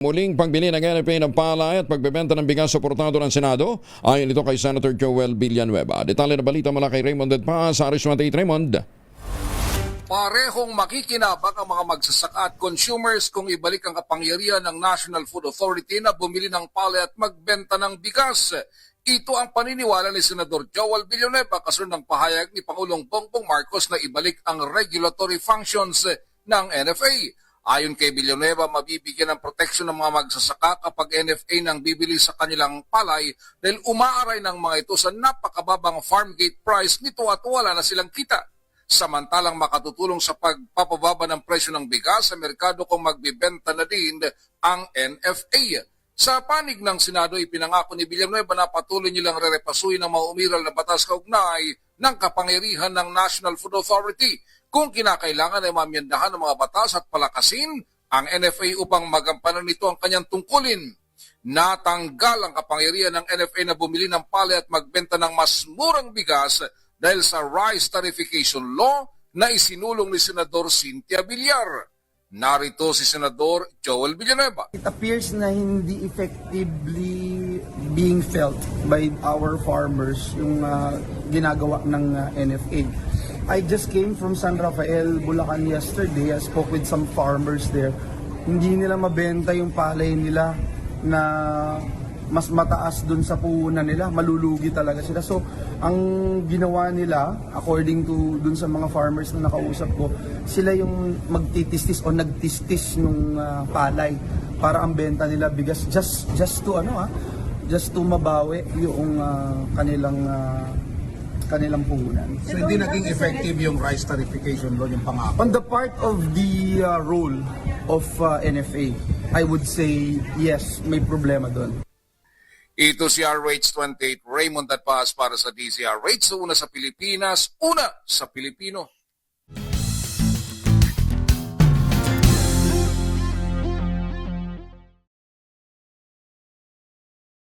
Muling pagbili ng NFA ng palay at pagbebenta ng bigas suportado ng Senado. Ayon ito kay Senator Joel Villanueva. Detalye na balita mula kay Raymond Edpa sa Aris 28. Raymond. Parehong makikinabang ang mga magsasaka at consumers kung ibalik ang kapangyarihan ng National Food Authority na bumili ng palay at magbenta ng bigas. Ito ang paniniwala ni Senador Joel Villanueva kasunod ng pahayag ni Pangulong Bongbong Marcos na ibalik ang regulatory functions ng NFA. Ayon kay Villanueva, mabibigyan ng proteksyon ng mga magsasaka kapag NFA nang bibili sa kanilang palay dahil umaaray ng mga ito sa napakababang farm gate price nito at wala na silang kita. Samantalang makatutulong sa pagpapababa ng presyo ng bigas sa merkado kung magbibenta na din ang NFA. Sa panig ng Senado, ipinangako ni Villanueva na patuloy nilang rerepasuin ang maumiral na batas kaugnay ng kapangyarihan ng National Food Authority kung kinakailangan ay mamyandahan ng mga batas at palakasin ang NFA upang magampanan nito ang kanyang tungkulin. Natanggal ang kapangyarihan ng NFA na bumili ng palay at magbenta ng mas murang bigas dahil sa rice tarification law na isinulong ni Senador Cynthia Villar. Narito si Senador Joel Villanueva. It appears na hindi effectively being felt by our farmers yung ginagawa ng NFA. I just came from San Rafael, Bulacan yesterday. I spoke with some farmers there. Hindi nila mabenta yung palay nila na mas mataas dun sa puhunan nila. Malulugi talaga sila. So, ang ginawa nila, according to dun sa mga farmers na nakausap ko, sila yung magtitistis o nagtistis nung palay para ang benta nila bigas just to mabawi yung kanilang puhunan. So hindi naging effective yung rice tarification law, yung pangako? On the part of the role of NFA, I would say yes, may problema doon. Ito si RH28 Raymond Edpa para sa DZRH. Una sa Pilipinas, una sa Pilipino.